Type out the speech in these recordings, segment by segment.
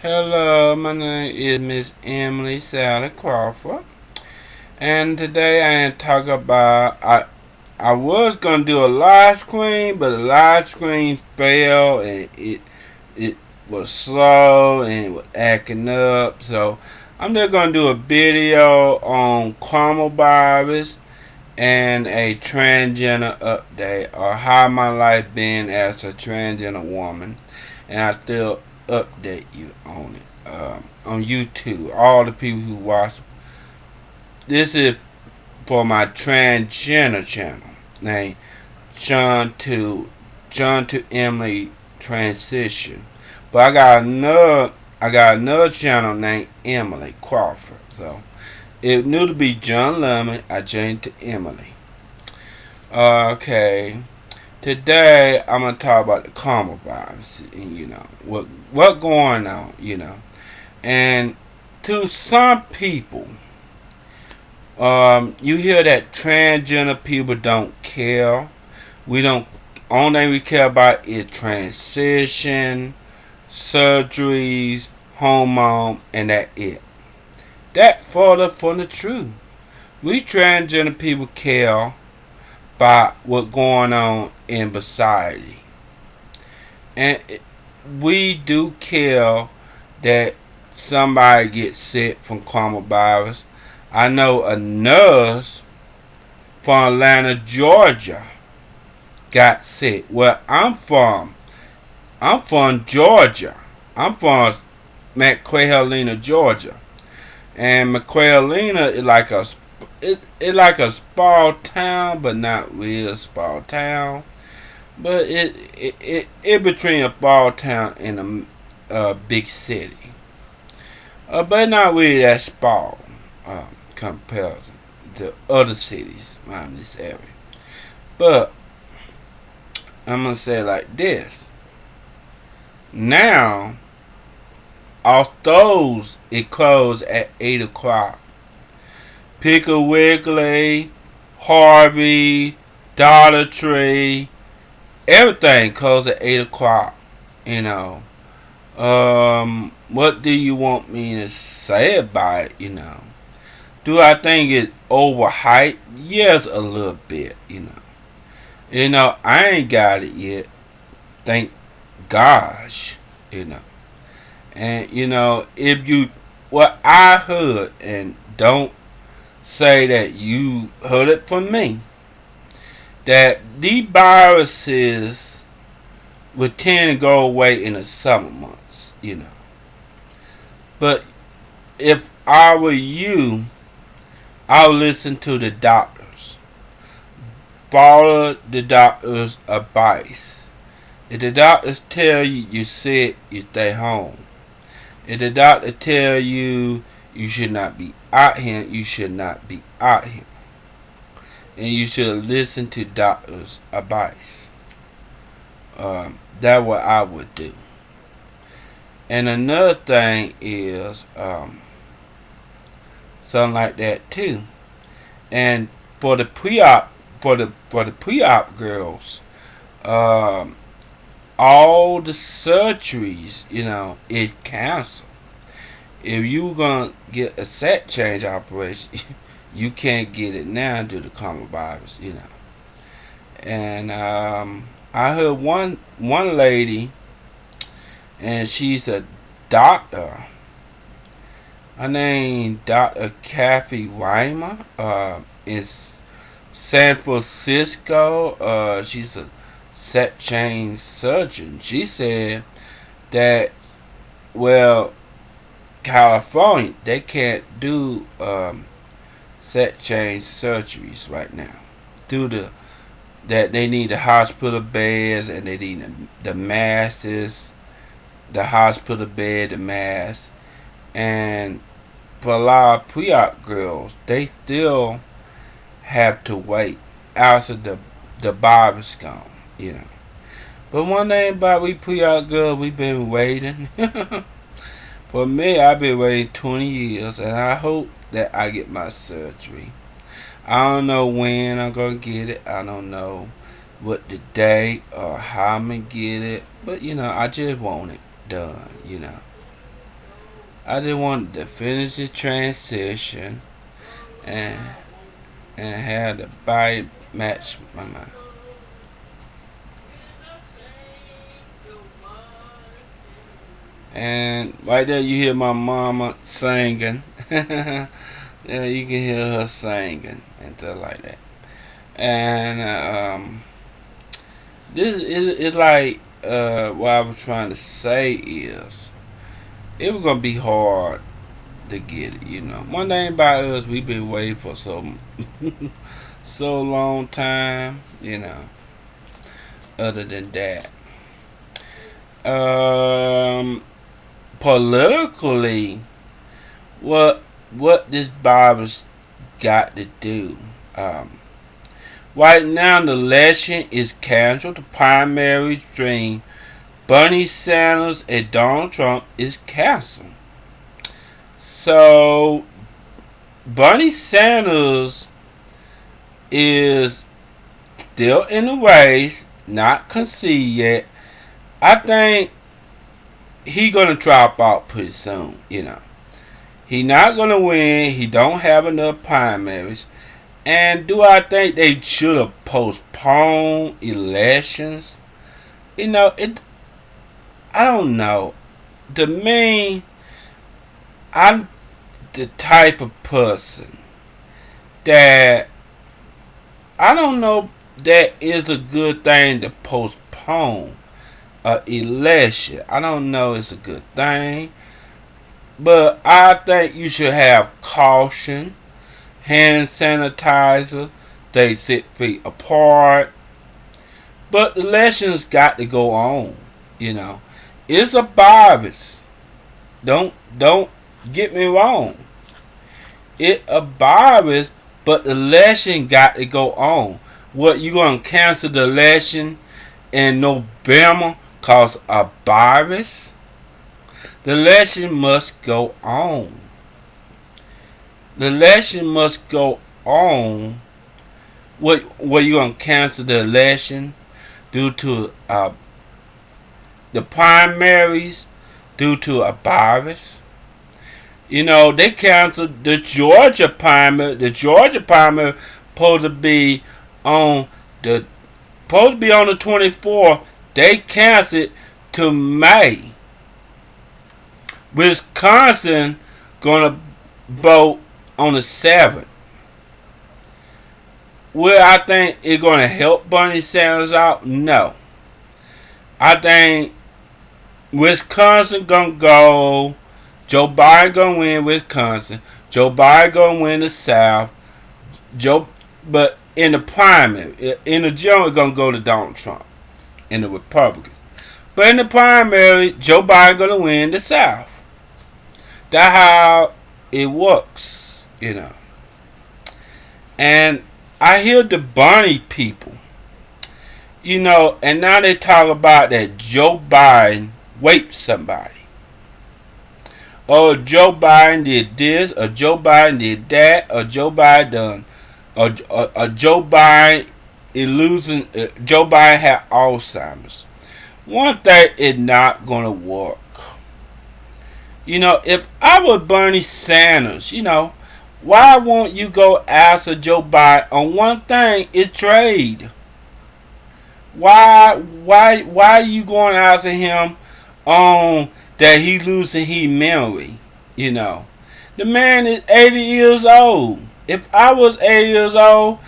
Hello, my name is Miss Emily Sally Crawford, and today I am talking about I was gonna do a live screen, but the live screen failed and it was slow and it was acting up. So I'm just gonna do a video on coronavirus and a transgender update, or how my life been as a transgender woman, and I still update you on it on YouTube. All the people who watch this is for my transgender channel named John to Emily Transition, but I got another channel named Emily Crawford. So it knew to be John Lemon. I changed to Emily. Okay. Today I'm gonna talk about the coronavirus and what going on, And to some people, you hear that transgender people don't care. We don't only thing we care about is transition, surgeries, hormone, and that it. That further from the truth. We transgender people care by what's going on in society. And we do care that somebody gets sick from coronavirus. I know a nurse from Atlanta, Georgia got sick. Where I'm from Georgia. I'm from McQuahalina, Georgia. And McQuahalina is like a small town, but not real small town. But it between a small town and a big city. But not really that small compared to other cities around this area. But I'm gonna say it like this. Now, although it closed at 8 o'clock, Piggly Wiggly, Harvey, Dollar Tree, everything closed at 8 o'clock. You know. What do you want me to say about it? Do I think it's overhyped? Yes, a little bit. I ain't got it yet. Thank gosh. You know. And if you what I heard, and don't say that you heard it from me, that these viruses would tend to go away in the summer months. But if I were you, I would listen to the doctors. Follow the doctor's advice. If the doctors tell you you're sick, you stay home. If the doctor tell you you should not be out here, you should not be out here. And you should listen to doctors' advice. That's what I would do. And another thing is something like that too. And for the pre-op, for the pre-op girls, all the surgeries, is canceled. If you gonna get a set change operation, you can't get it now due to coronavirus. And I heard one lady, and she's a doctor. Her name Dr. Kathy Weimer. In San Francisco. She's a set change surgeon. She said that, well, California, they can't do set change surgeries right now due to that they need the hospital beds, and they need the masses, the hospital bed, the mask. And for a lot of pre-op girls, they still have to wait after the virus gone. But one thing about we pre-op girls, we've been waiting. For me, I've been waiting 20 years, and I hope that I get my surgery. I don't know when I'm going to get it. I don't know what the date or how I'm going to get it. But, I just want it done. I just wanted to finish the transition and have the body match my mind. And right there, you hear my mama singing. Yeah, you can hear her singing and stuff like that. And this is like what I was trying to say is it was gonna be hard to get it. One thing about us, we've been waiting for so long time. Other than that, politically, what this Bible's got to do. Right now, the election is canceled. The primary between Bernie Sanders and Donald Trump is canceled. So, Bernie Sanders is still in the race, not conceded yet. I think he gonna drop out pretty soon. He not gonna win. He don't have enough primaries. And do I think they should have postponed elections? It. I don't know. To me, I'm the type of person that I don't know that is a good thing to postpone an election. I don't know it's a good thing. But I think you should have caution, hand sanitizer, stay 6 feet apart. But the elections got to go on. It's a virus. Don't get me wrong. It's a virus, but the election got to go on. What, you gonna cancel the election in November cause a virus? The election must go on. The election must go on. What you gonna cancel the election due to the primaries, due to a virus? They canceled the Georgia primary. The Georgia primary supposed to be on the 24th. They canceled to May. Wisconsin gonna vote on the 7th. Will I think it's gonna help Bernie Sanders out? No. I think Wisconsin gonna go. Joe Biden gonna win Wisconsin. Joe Biden gonna win the South. But in the primary, in the general, it's gonna go to Donald Trump and the Republicans. But in the primary, Joe Biden gonna win the South. That's how it works, And I hear the Bernie people, and now they talk about that Joe Biden raped somebody. Or Joe Biden did this, or Joe Biden did that, or Joe Biden done, or Joe Biden is losing. Joe Biden had Alzheimer's. One thing is not gonna work. If I was Bernie Sanders, why won't you go after Joe Biden on one thing? Is trade. Why are you going after him on that he losing his memory? The man is 80 years old. If I was 80 years old,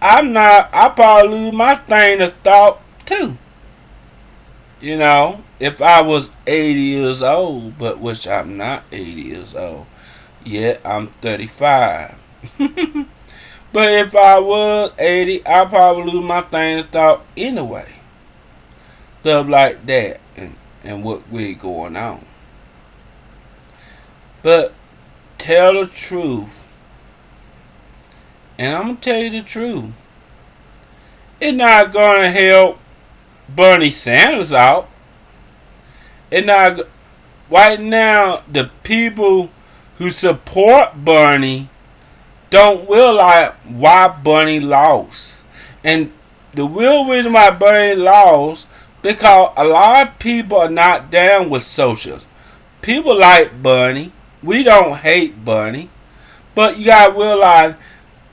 I probably lose my train of thought too. If I was 80 years old, but which I'm not 80 years old. Yet I'm 35. But if I was 80, I'd probably lose my train of thought anyway. Stuff like that and what really going on. But tell the truth. And I'm going to tell you the truth. It's not going to help Bernie Sanders out. It's not. Right now, the people who support Bernie don't realize why Bernie lost. And the real reason why Bernie lost, because a lot of people are not down with socialism. People like Bernie. we don't hate Bernie, but you gotta realize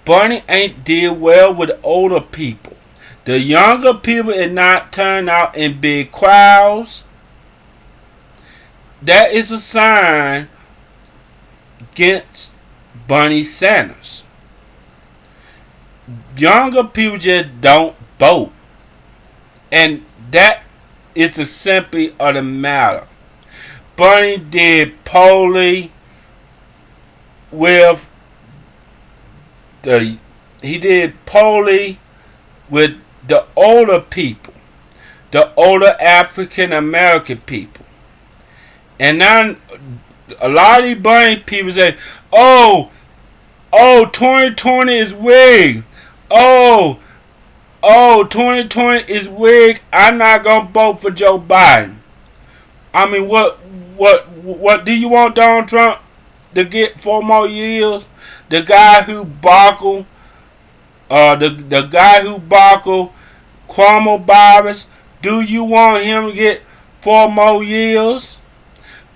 Bernie ain't did well with older people. The younger people is not turning out in big crowds. That is a sign against Bernie Sanders. Younger people just don't vote. And that is the simply of the matter. Bernie did poorly with the older people, the older African American people. And now a lot of these Bernie people say, oh, 2020 is rigged. Oh, 2020 is rigged. I'm not gonna vote for Joe Biden. I mean, what do you want Donald Trump to get 4 more years? The guy who buckled, the guy who buckled coronavirus. Do you want him to get 4 more years?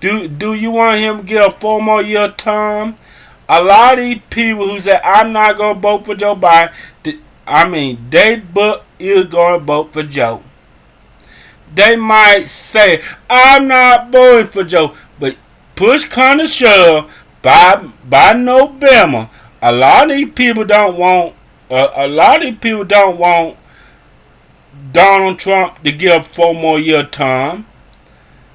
Do you want him to get a 4 more year term? A lot of these people who say I'm not gonna vote for Joe Biden, they book is gonna vote for Joe. They might say I'm not voting for Joe, but push come to shove by November, a lot of these people don't want. A lot of these people don't want Donald Trump to get a 4 more year term.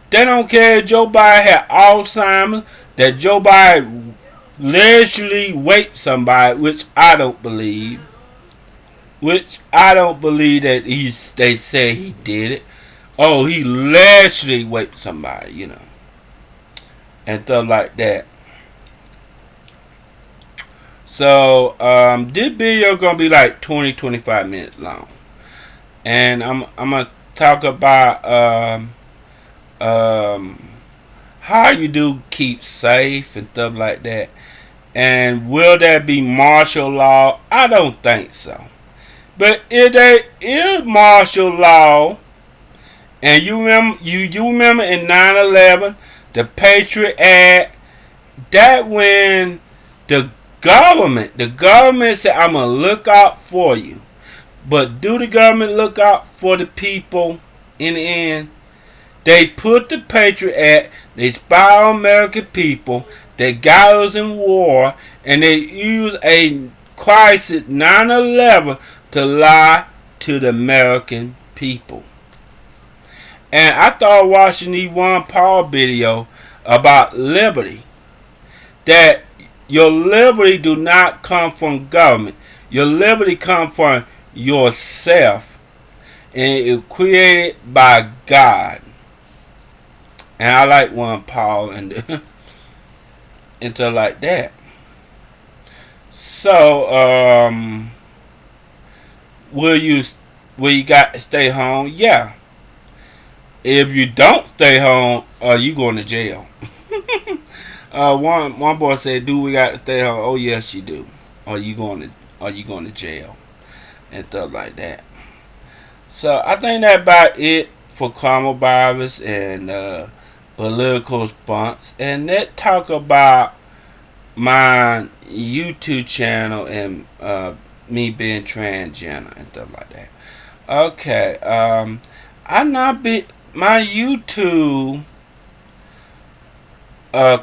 They don't care if Joe Biden had Alzheimer's, that Joe Biden leisurely raped somebody, which I don't believe. That they say he did it. Oh, he leisurely raped somebody, and stuff like that. So, this video gonna be like 20-25 minutes long. And I'm gonna talk about how you do keep safe and stuff like that. And will there be martial law? I don't think so. But if there is martial law, and you remember in 9/11, the Patriot Act, that when the government said, I'm gonna look out for you. But do the government look out for the people in the end? They put the Patriot Act, they spy on American people, they got us in war, and they use a crisis 9/11 to lie to the American people. And I started watching the Ron Paul video about liberty. That your liberty do not come from government. Your liberty come from yourself. And it was created by God. And I like Ron Paul and stuff like that. So, will you got to stay home? Yeah. If you don't stay home, you going to jail. One boy said, "Do we got to stay home?" Oh yes, you do. Or you going to jail and stuff like that. So I think that's about it for coronavirus and political response. And let's talk about my YouTube channel and me being transgender and stuff like that. Okay, my YouTube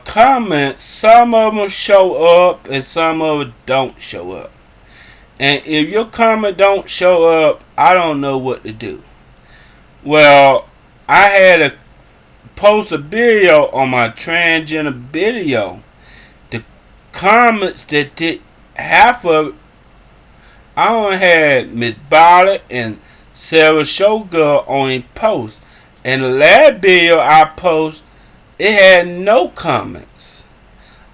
comments, some of them show up and some of them don't show up. And if your comment don't show up, I don't know what to do. Well, I had to post a video on my transgender video. The comments that did half of it, I only had Miss Barlett and Sarah Showgirl on a post. And the last video I post, it had no comments.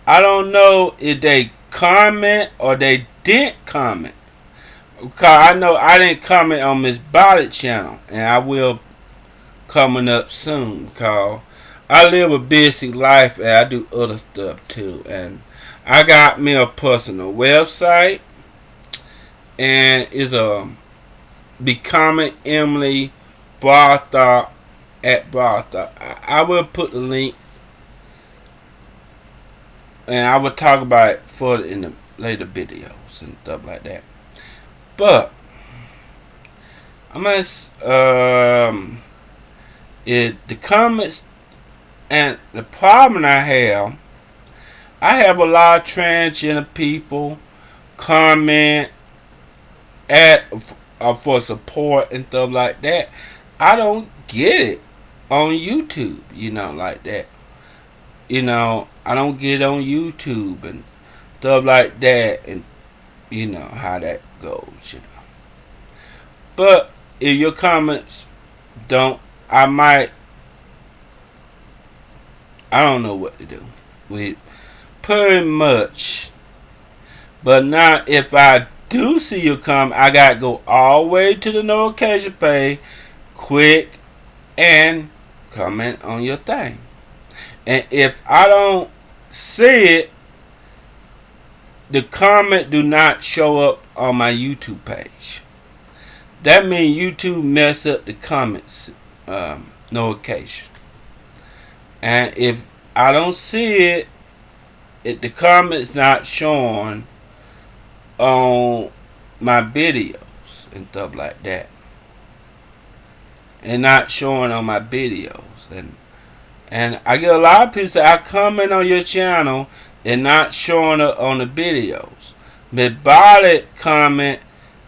I don't know if they comment or they didn't comment. Because I know I didn't comment on Miss Barlett's channel. And I will coming up soon. Because I live a busy life and I do other stuff too. And I got me a personal website. And it's Becoming Emily Bartha at Bartha. I will put the link and I would talk about it further in the later videos and stuff like that. But I'm gonna the comments and the problem I have a lot of transgender people comment at for support and stuff like that. I don't get it on YouTube, like that. I don't get it on YouTube and stuff like that, and how that goes. But if your comments don't, I don't know what to do with pretty much. But now, if I do see your comment, I gotta go all the way to the notification page, quick, and comment on your thing. And if I don't see it, the comment do not show up on my YouTube page. That means YouTube mess up the comments notification. And if I don't see it, if the comments not showing on my videos and stuff like that, and not showing on my videos, and I get a lot of people say I comment on your channel and not showing up on the videos. But by that comment,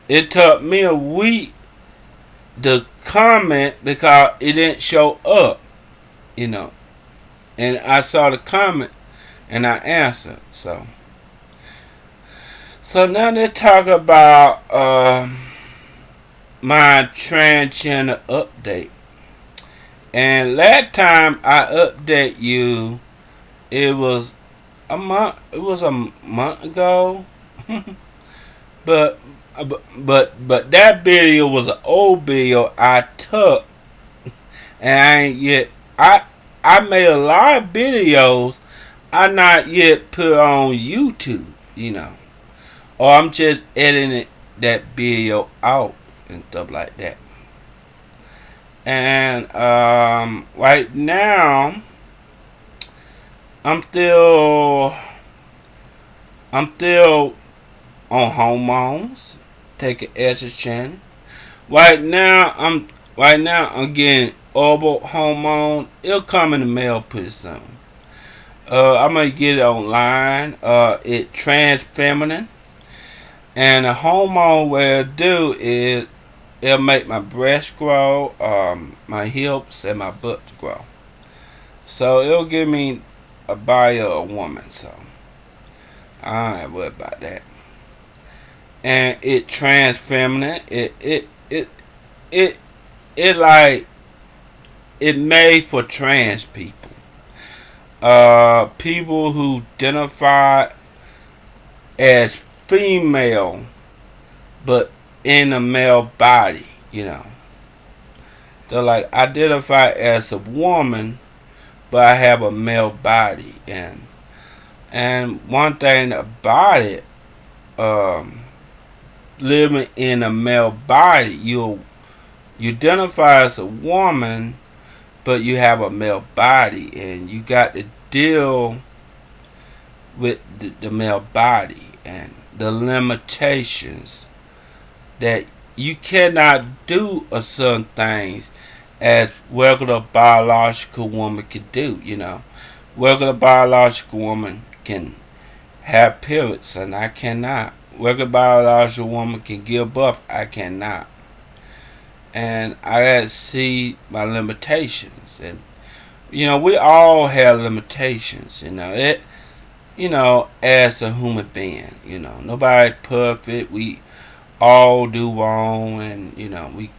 it took me a week to comment because it didn't show up, and I saw the comment and I answered. So now they talk about my transgender update. And last time I update you, it was a month. It was a month ago. but that video was an old video I took, and I ain't yet. I made a lot of videos I not yet put on YouTube, or I'm just editing that video out and stuff like that. And right now, I'm still on hormones, taking estrogen. Right now, I'm getting oral hormone. It'll come in the mail pretty soon. I'm gonna get it online. It trans feminine, and the hormone what it'll do is it'll make my breast grow, my hips and my butt grow. So it'll give me a body of a woman. So I ain't worried about that. And it trans feminine. It like it made for trans people. People who identify as female but in a male body, They're like identify as a woman but I have a male body, and one thing about it, living in a male body, you identify as a woman but you have a male body, and you got to deal with the male body and the limitations that you cannot do a certain things as regular biological woman can do. Regular biological woman can have periods and I cannot. Regular biological woman can give birth, I cannot. And I had to see my limitations, and we all have limitations. As a human being, nobody's perfect. We all do wrong, and we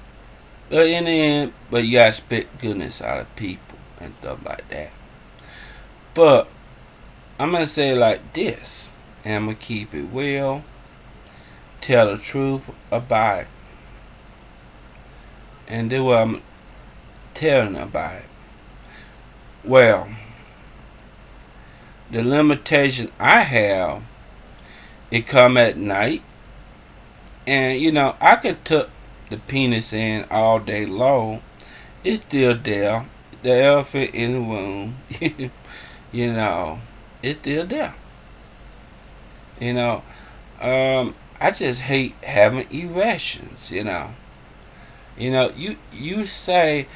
in the end, but you gotta expect goodness out of people and stuff like that. But I'm gonna say it like this, and I'm gonna keep it real, tell the truth about it, and do what I'm telling about it. Well, the limitation I have, it come at night, and I can tuck the penis in all day long. It's still there. The elephant in the room, it's still there. You know, I just hate having erections. You say,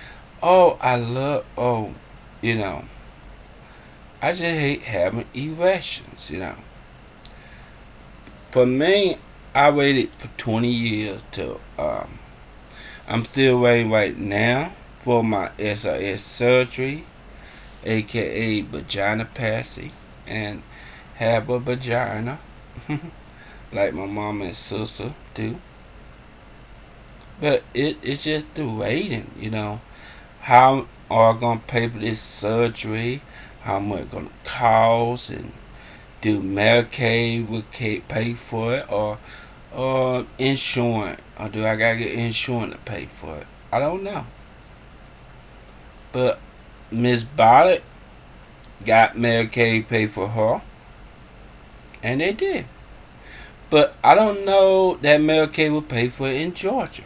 "Oh, I love." Oh, you know, I just hate having erections. For me, I waited for 20 years to. I'm still waiting right now for my SRS surgery, aka vaginoplasty, and have a vagina like my mama and sister do. But it's just the waiting. How are I gonna pay for this surgery? How much it gonna cost? And do Medicaid will pay for it, or insurance, or do I gotta get insurance to pay for it? I don't know. But Miss Barrett got Medicaid paid for her, and they did. But I don't know that Medicaid will pay for it in Georgia.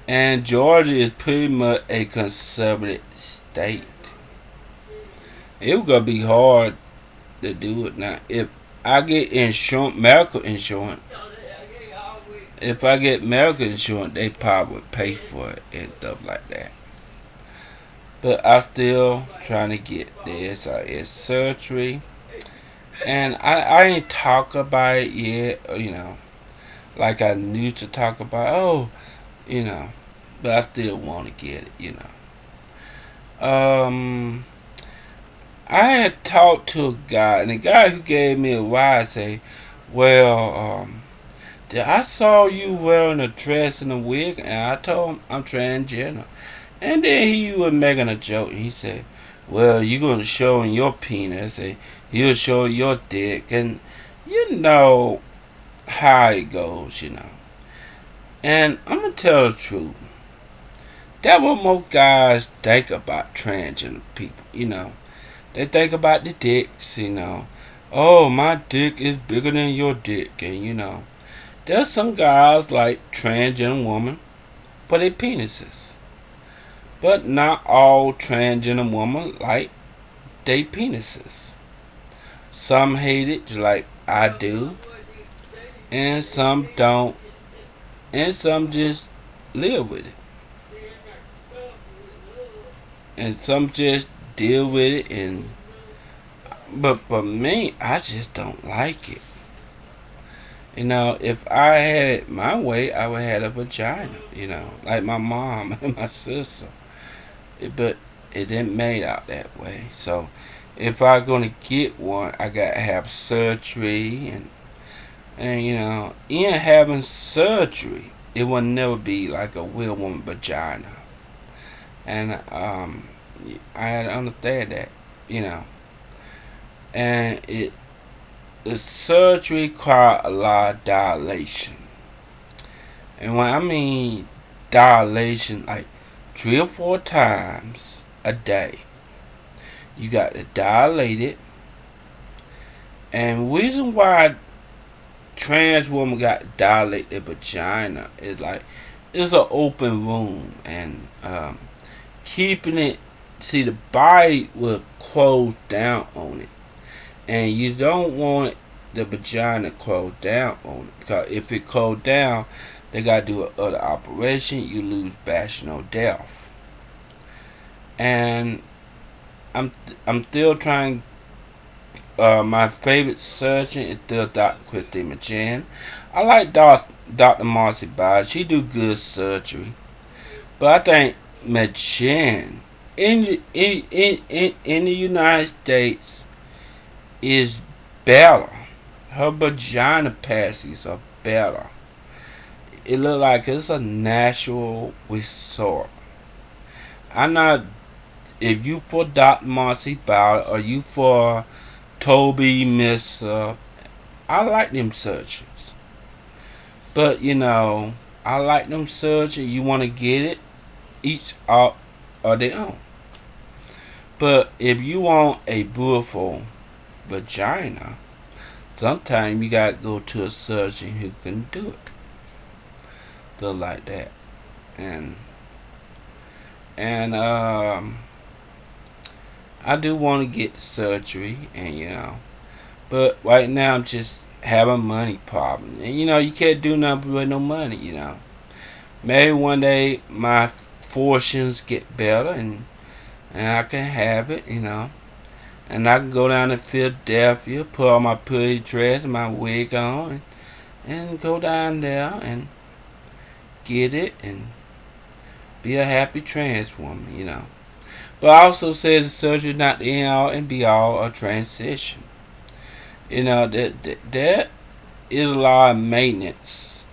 And Georgia is pretty much a conservative state. It was gonna be hard to do it now. If I get insurance, medical insurance, if I get medical insurance, they probably would pay for it and stuff like that. But I still trying to get the SIS surgery, and I ain't talk about it yet. Like I knew to talk about. Oh, you know, but I still want to get it. I had talked to a guy, and the guy who gave me a ride say, "Well, I saw you wearing a dress and a wig," and I told him I'm transgender. And then he was making a joke. He said, "Well, you gonna show him your penis, and he'll show your dick, and you know how it goes. And I'm gonna tell the truth. That's what most guys think about transgender people. They think about the dicks. Oh, my dick is bigger than your dick, and there's some guys like transgender women for their penises. But not all transgender women like their penises. Some hate it just like I do, and some don't, and some just live with it. And some just deal with it, but for me, I just don't like it. If I had it my way, I would have a vagina, like my mom and my sister. But it didn't made out that way. So if I'm gonna get one, I gotta have surgery, and in having surgery, it will never be like a real woman vagina. And I had to understand that. And the surgery require a lot of dilation. And when I mean dilation, like 3 or 4 times a day, you got to dilate it. And reason why trans women got to dilate their vagina is like it's an open wound, and keeping it. See, the body will close down on it, and you don't want the vagina close down on it, because if it close down, they gotta do another operation. You lose vaginal death, and I'm still trying. My favorite surgeon is still Dr. Christine McChan. I like Dr. Marcy Bye. She do good surgery, but I think McChan in the United States is better. Her vagina passes are better. It look like it's a natural resort. I'm not. If you for Dr. Marcy Bowler or you for Toby Miss, I like them surgeons. But I like them surgeons. You want to get it, each out of their own. But if you want a beautiful vagina, sometimes you gotta go to a surgeon who can do it. Stuff like that. And I do want to get surgery, and But right now I'm just having money problems. And you can't do nothing with no money. Maybe one day my fortunes get better and I can have it. And I can go down to Philadelphia, put on my pretty dress and my wig on and go down there and get it and be a happy trans woman. But I also say the surgery is not the end all and be all a transition. That is a lot of maintenance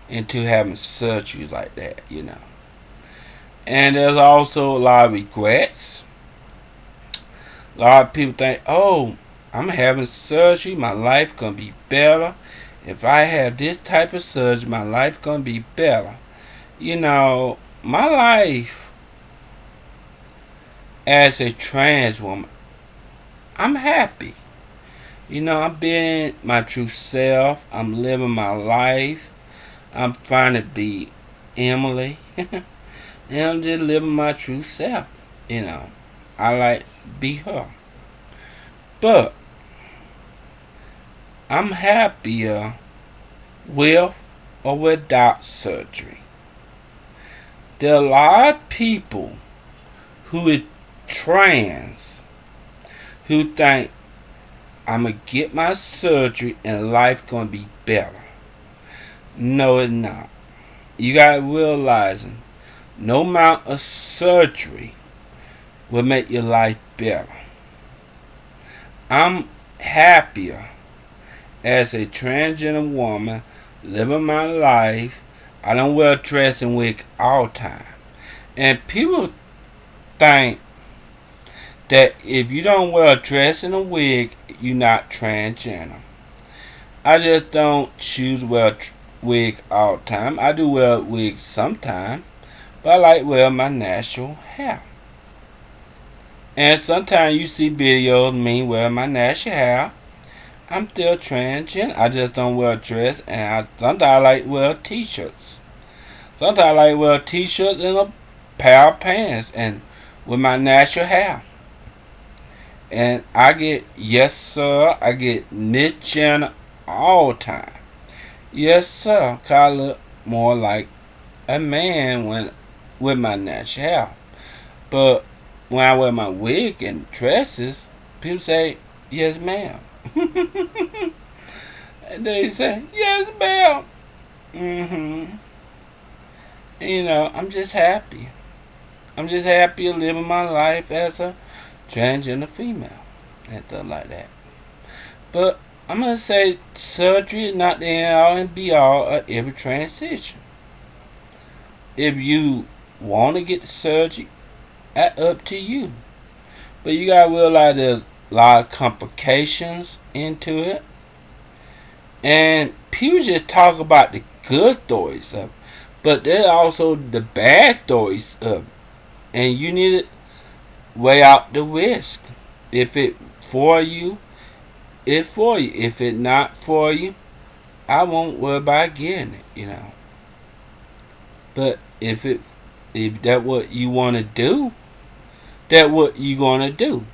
into having surgeries like that. And there's also a lot of regrets. A lot of people think, oh, I'm having surgery, my life gonna be better. If I have this type of surgery, my life gonna be better. My life as a trans woman, I'm happy. I'm being my true self. I'm living my life. I'm trying to be Emily. And I'm just living my true self. I like to be her. But I'm happier with or without surgery. There are a lot of people who is trans who think I'm going to get my surgery and life going to be better. No, it's not. You got to realize no amount of surgery will make your life better. I'm happier as a transgender woman living my life. I don't wear a dress and wig all the time. And people think that if you don't wear a dress and a wig, you're not transgender. I just don't choose to wear a wig all the time. I do wear a wig sometimes, but I like wearing my natural hair. And sometimes you see videos of me wearing my natural hair. I'm still transgender. I just don't wear a dress, and sometimes I like wear t-shirts. Sometimes I like wear t-shirts and a pair of pants, and with my natural hair. And I get yes sir, I get Miss Jenna all the time. Yes sir, 'cause I look more like a man with my natural hair. But when I wear my wig and dresses, people say yes ma'am. And they say, yes, ma'am. I'm just happy. I'm just happy living my life as a transgender female and stuff like that. But I'm going to say surgery is not the end all and be all of every transition. If you want to get the surgery, that's up to you. But you got to realize there's a lot of complications into it. And people just talk about the good stories of it. But there's also the bad stories of it. And you need to weigh out the risk. If it's for you, it's for you. If it's not for you, I won't worry about getting it, But if that's what you want to do, that's what you're going to do.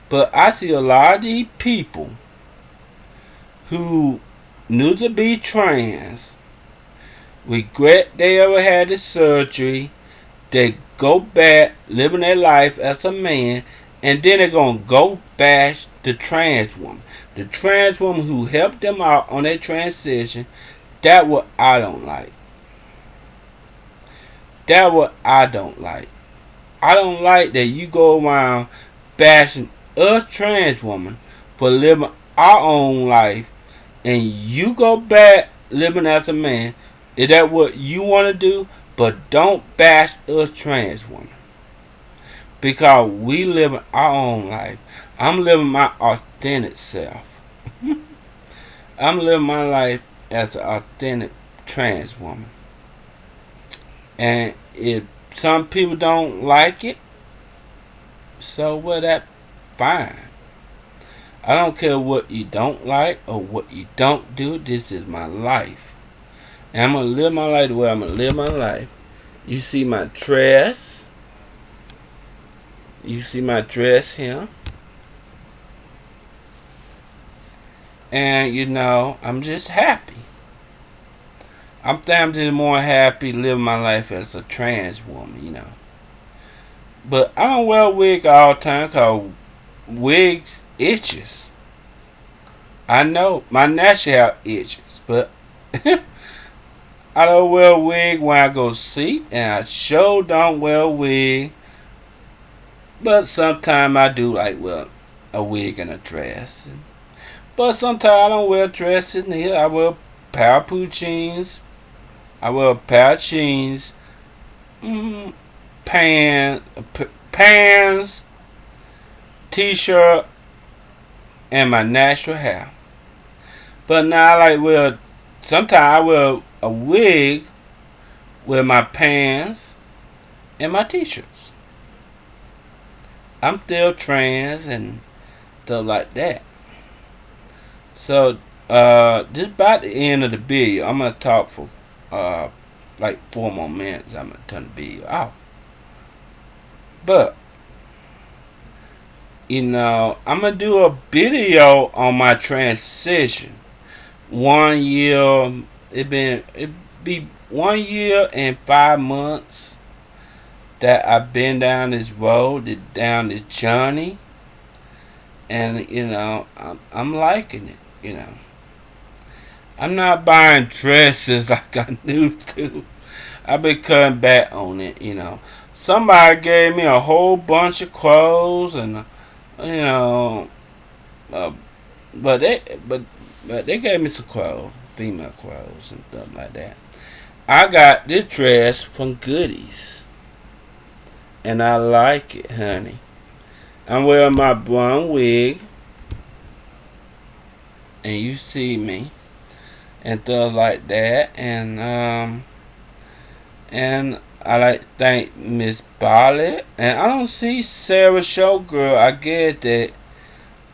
But I see a lot of these people who knew to be trans, regret they ever had the surgery, they go back living their life as a man, and then they're going to go bash the trans woman. The trans woman who helped them out on their transition. That's what I don't like. That's what I don't like. I don't like that you go around bashing us trans women for living our own life, and you go back living as a man. Is that what you want to do? But don't bash us trans women, because we live our own life. I'm living my authentic self. I'm living my life as an authentic trans woman. And if some people don't like it, so well, that's fine. I don't care what you don't like or what you don't do. This is my life. And I'm going to live my life the way I'm going to live my life. You see my dress. You see my dress here. And I'm just happy. I'm just more happy living my life as a trans woman. But I don't wear a wig all the time because wigs itches. I know my natural hair itches, but I don't wear a wig when I go to sleep, and I sure don't wear a wig. But sometimes I do like wear a wig and a dress. But sometimes I don't wear dresses neither. I wear powerful jeans. I wear a pair of jeans, pants, t-shirt, and my natural hair. But now I sometimes I wear a wig with my pants and my t-shirts. I'm still trans and stuff like that. So, this about the end of the video. I'm going to talk for like 4 more minutes. I'm going to turn the video off. But, I'm going to do a video on my transition. 1 year, it be 1 year and 5 months that I've been down this road, down this journey. And, I'm liking it, I'm not buying dresses like I used to. I've been cutting back on it, Somebody gave me a whole bunch of clothes and, but they gave me some clothes, female clothes and stuff like that. I got this dress from Goodies, and I like it, honey. I'm wearing my blonde wig, and you see me, and stuff like that, and I like to thank Miss Barlett, and I don't see Sarah Showgirl.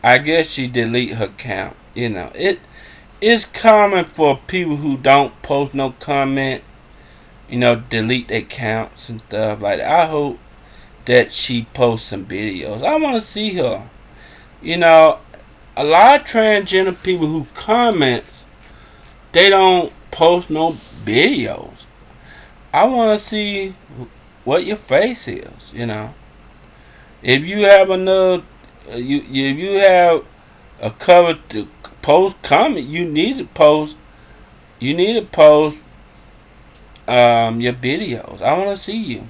I guess she delete her account. It's common for people who don't post no comment, delete their accounts and stuff like that. I hope that she posts some videos. I want to see her. A lot of transgender people who comments, they don't post no videos. I want to see what your face is. If you have another, if you have a cover to post comment, you need to post. You need to post your videos. I want to see you.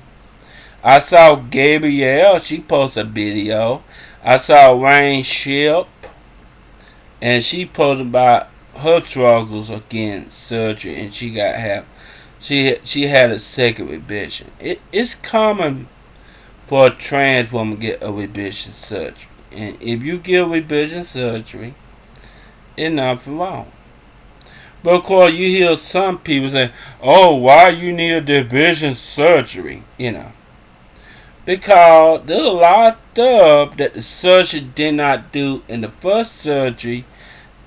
I saw Gabrielle. She posted a video. I saw Rain Ship, and she posted about her struggles against surgery, and she had a second revision. It's common for a trans woman to get a revision surgery, and if you get revision surgery, it's nothing wrong. But of course, you hear some people say, "Oh, why you need a revision surgery?" Because there's a lot of stuff that the surgeon did not do in the first surgery.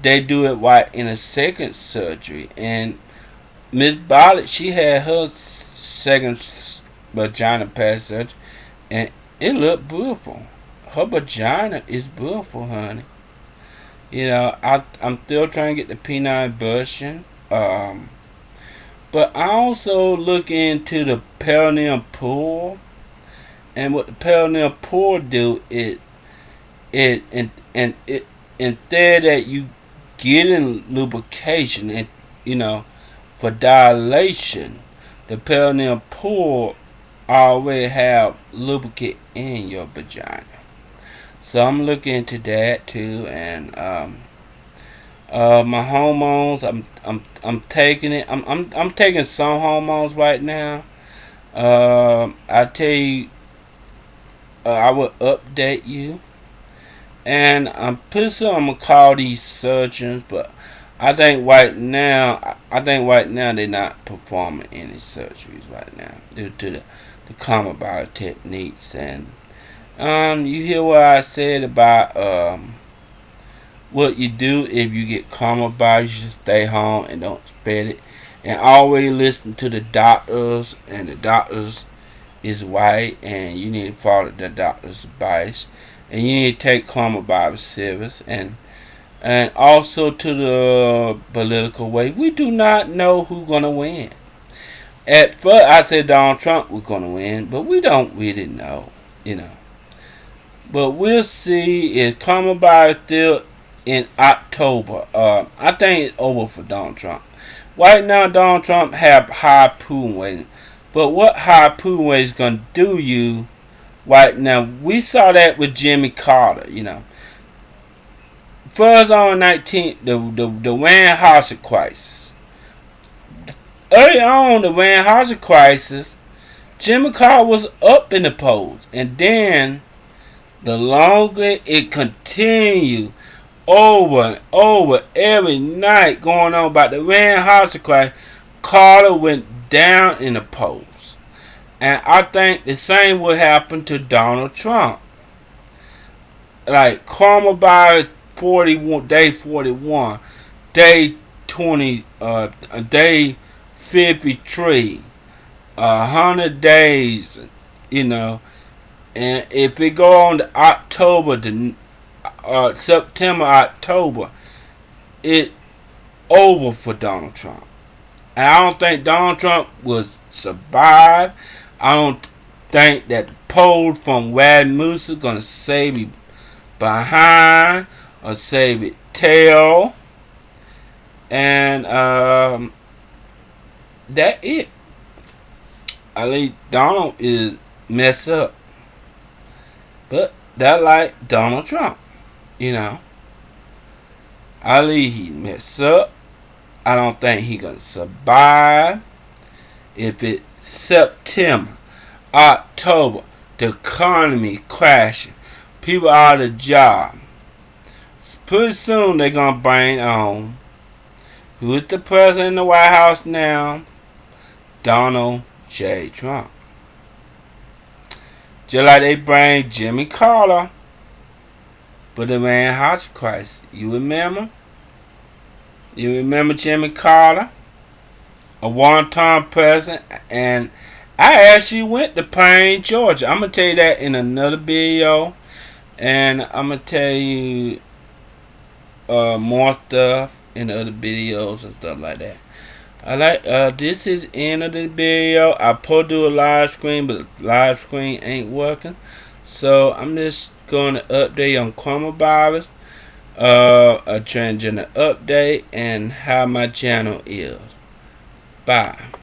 They do it right in the second surgery. And Miss Barlett, she had her second vagina past surgery, and it looked beautiful. Her vagina is beautiful, honey. I'm still trying to get the penile version. But I also look into the perineal pool. And what the perineal pore do, it instead that you getting lubrication and for dilation, the perineal pore already have lubricant in your vagina. So I'm looking into that too, and my hormones, I'm taking it. I'm taking some hormones right now. I tell you. I will update you, and I'm pretty sure I'm gonna call these surgeons, but I think right now they're not performing any surgeries right now due to the common bio techniques. And you hear what I said about what you do if you get common bio. You should stay home and don't spread it, and always listen to the doctors, and the doctors is white, and you need to follow the doctor's advice, and you need to take common bio serious. And and also to the political way. We do not know who's gonna win. At first, I said Donald Trump was gonna win, but we don't really know, you know. But we'll see. If Kamala still in October. I think it's over for Donald Trump. Right now, Donald Trump have high approval rating, but what high approval rating is gonna do you right now? We saw that with Jimmy Carter, you know. First on 19, the Van Housing crisis. Early on, the Van Housing crisis, Jimmy Carter was up in the polls, and then the longer it continued, over and over every night going on about the Van Housing crisis, Carter went down in the polls, and I think the same will happen to Donald Trump. Like Kamala 41, day 41, day 20, day 53, 100 days, you know, and if it go on to October, to September, October, it over for Donald Trump. And I don't think Donald Trump will survive. I don't think that the poll from Rasmussen gonna save me behind or save it tail. And that it. I think Donald is messed up. But that like Donald Trump, you know. I believe he messed up. I don't think he gonna survive. If it's September, October, the economy crashing, people out of job. Pretty soon they gonna bring on who's the president in the White House now? Donald J. Trump. Just like they bring Jimmy Carter for the Van Housing crisis. You remember? You remember Jimmy Carter? A one-time president. And I actually went to Payne, Georgia. I'm going to tell you that in another video. And I'm going to tell you more stuff in other videos and stuff like that. This is the end of the video. I supposed to do a live screen, but live screen ain't working. So I'm just going to update on coronavirus, a transgender update, and how my channel is. Bye.